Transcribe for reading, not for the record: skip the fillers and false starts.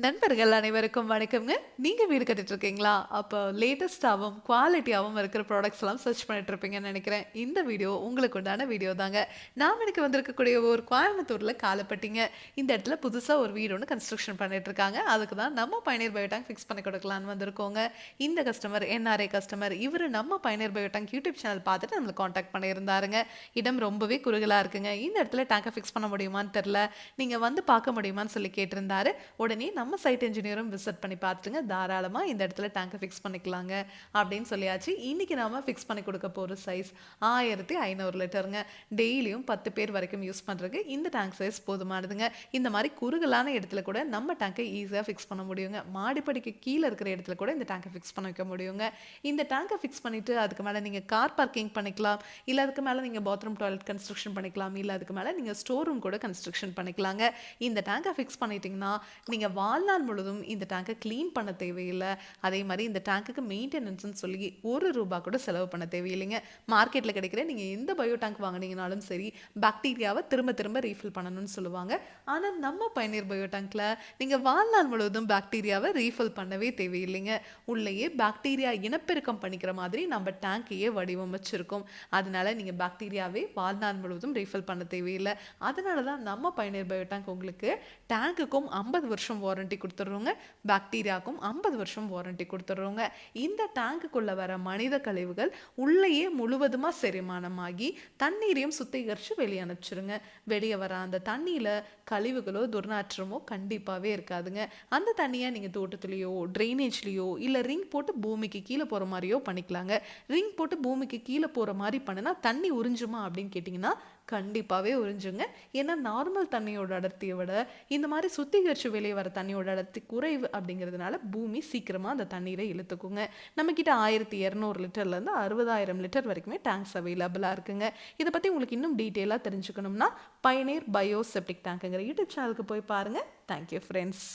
நண்பர்கள் அனைவருக்கும் வணக்கம்ங்க. நீங்க வீடு கட்டிட்டு இருக்கீங்களா? அப்போ லேட்டஸ்ட்டாவும், குவாலிட்டியாவும் இருக்கிற ப்ராடக்ட்ஸ் எல்லாம் சர்ச் பண்ணிட்டு இருப்பீங்கன்னு நெனைக்கிறேன். இந்த வீடியோ உங்களுக்கு உண்டான வீடியோ தாங்க. நாம இன்னைக்கு வந்திருக்கக்கூடிய ஊர் கோயம்புத்தூர்ல காலப்பட்டிங்க. இந்த இடத்துல புதுசா ஒரு வீடு ஒண்ணு கன்ஸ்ட்ரக்ஷன் பண்ணிட்டு இருக்காங்க. அதுக்கு தான் நம்ம பயணியர் பயோடேங்க் ஃபிக்ஸ் பண்ணி கொடுக்கலான்னு வந்திருக்கோங்க. இந்த கஸ்டமர் என்ஆர்ஐ கஸ்டமர். இவரு நம்ம பயணியர் பயோடேங்க் யூடியூப் சேனல் பார்த்துட்டு நம்மள கான்டாக்ட் பண்ணியிருந்தாருங்க. இடம் ரொம்பவே குறுகலா இருக்குங்க. இந்த இடத்துல டேங்கை ஃபிக்ஸ் பண்ண முடியுமான்னு தெரியல. நீங்க வந்து பார்க்க முடியுமான்னு சொல்லி கேட்டிருந்தாரு. உடனே நம்ம சைட் இன்ஜினியரும் விசிட் பண்ணி பார்த்துட்டுங்க தாராளமாக இந்த இடத்துல டேங்கை ஃபிக்ஸ் பண்ணிக்கலாங்க அப்படின்னு சொல்லியாச்சு. இன்னைக்கு நாம ஃபிக்ஸ் பண்ணி கொடுக்க போகிற சைஸ் 1500 லிட்டருங்க. டெய்லியும் 10 பேர் வரைக்கும் யூஸ் பண்ணுறதுக்கு இந்த டேங்க் சைஸ் போதுமானதுங்க. இந்த மாதிரி குறுகலான இடத்துல கூட நம்ம டேங்கை ஈஸியாக ஃபிக்ஸ் பண்ண முடியுங்க. மாடிப்படிக்கு கீழே இருக்கிற இடத்துல கூட இந்த டேங்கை ஃபிக்ஸ் பண்ண வைக்க முடியுங்க. இந்த டேங்கை ஃபிக்ஸ் பண்ணிவிட்டு அதுக்கு மேலே நீங்கள் கார் பார்க்கிங் பண்ணிக்கலாம், இல்லை அதுக்கு மேலே நீங்கள் பாத்ரூம் டாய்லெட் கன்ஸ்ட்ரக்ஷன் பண்ணிக்கலாம், இல்லை அதுக்கு மேலே நீங்கள் ஸ்டோர் ரூம் கூட கன்ஸ்ட்ரக்ஷன் பண்ணிக்கலாங்க. இந்த டேங்கை ஃபிக்ஸ் பண்ணிட்டீங்கன்னா நீங்கள் வாழ்நாள் முழுவதும் இந்த டேங்கை க்ளீன் பண்ண தேவையில்லை. அதே மாதிரி இந்த டேங்குக்கு மெயின்டெனன்ஸ்னு சொல்லி ₹1 கூட செலவு பண்ண தேவையில்லைங்க. மார்க்கெட்டில் கிடைக்கிற நீங்கள் எந்த பயோ டேங்க் வாங்கினீங்கனாலும் சரி, பாக்டீரியாவை திரும்ப திரும்ப ரீஃபில் பண்ணணும்னு சொல்லுவாங்க. ஆனால் நம்ம பயணியர் பயோ டேங்க்கில் நீங்கள் வாழ்நாள் முழுவதும் பாக்டீரியாவை ரீஃபில் பண்ணவே தேவையில்லைங்க. உள்ளேயே பாக்டீரியா இனப்பெருக்கம் பண்ணிக்கிற மாதிரி நம்ம டேங்கையே வடிவமைச்சிருக்கோம். அதனால நீங்கள் பாக்டீரியாவே வாழ்நாள் முழுவதும் ரீஃபில் பண்ண தேவையில்லை. அதனால தான் நம்ம பயணியர் பயோ டேங்க் உங்களுக்கு டேங்குக்கும் 50 வருஷம் வாரண்டி கொடுத்துட்றோங்க, பாக்டீரியாவுக்கும் 50 வருஷம் வாரண்டி கொடுத்துட்றோங்க. இந்த டேங்குக்குள்ளே வர மனித கழிவுகள் உள்ளேயே முழுவதுமாக செரிமானமாகி தண்ணீரையும் சுத்திகரித்து வெளியே அனுப்பிச்சிருங்க. வெளியே வர அந்த தண்ணியில் கழிவுகளோ துர்நாற்றமோ கண்டிப்பாகவே இருக்காதுங்க. அந்த தண்ணியை நீங்கள் தோட்டத்துலேயோ ட்ரைனேஜ்லேயோ இல்லை ரிங் போட்டு பூமிக்கு கீழே போகிற மாதிரியோ பண்ணிக்கலாங்க. ரிங் போட்டு பூமிக்கு கீழே போகிற மாதிரி பண்ணுனா தண்ணி உறிஞ்சுமா அப்படின்னு கேட்டிங்கன்னா கண்டிப்பாகவே உறிஞ்சுங்க. ஏன்னா நார்மல் தண்ணியோட அடர்த்தியை விட இந்த மாதிரி சுத்திகரித்து வெளியே வர தண்ணியோட அடர்த்தி குறைவு அப்படிங்கிறதுனால பூமி சீக்கிரமாக அந்த தண்ணீரை இழுத்துக்குங்க. நம்மக்கிட்ட 1200 லிட்டர்லேருந்து 60,000 லிட்டர் வரைக்குமே டேங்க்ஸ் அவைலபிளாக இருக்குங்க. இதை பற்றி உங்களுக்கு இன்னும் டீட்டெயிலாக தெரிஞ்சுக்கணும்னா பயனீர் பயோ செப்டிக் டேங்க்குங்கிற யூடியூப் சேனலுக்கு போய் பாருங்கள். Thank you friends.